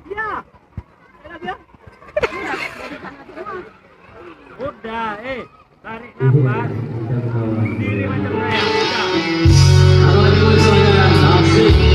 Iya. Udah, tarik nafas. Diri macam saya. Udah. Assalamualaikum semuanya. Asik.